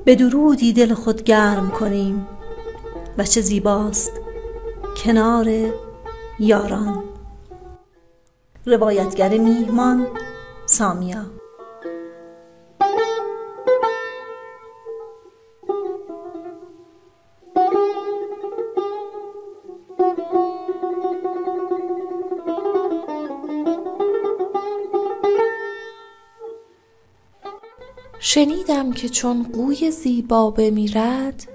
به درودی دل خود گرم کنیم و چه زیباست کنار یاران. روایتگر میهمان سامیا. شنیدم که چون قوی زیبا بمیرد،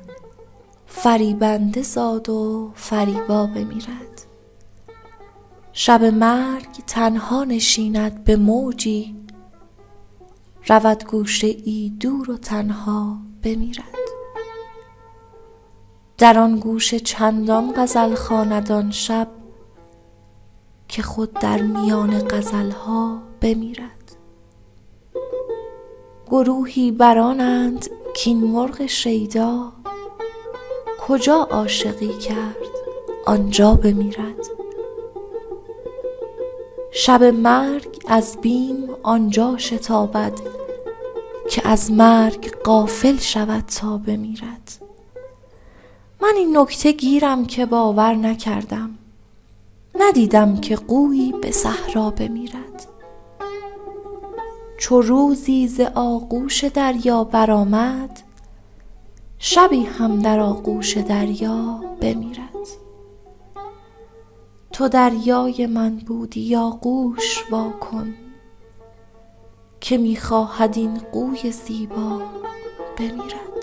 فریبنده زاد و فریبا بمیرد. شب مرگ تنها نشیند به موجی، رود گوشه ای دور و تنها بمیرد. در آن گوشه چندان غزل خواند آن شب، که خود در میان غزلها بمیرد. گروهی برآنند کاین مرغ شیدا، کجا عاشقی کرد آنجا بمیرد. شب مرگ از بیم آنجا شتابد، که از مرگ غافل شود تا بمیرد. من این نکته گیرم که باور نکردم، ندیدم که قویی به صحرا بمیرد. چو روزی ز آغوش دریا برآمد، شبی هم در آغوش دریا بمیرد. تو دریای من بودی آغوش وا کن، که می‌خواهد این قوی زیبا بمیرد.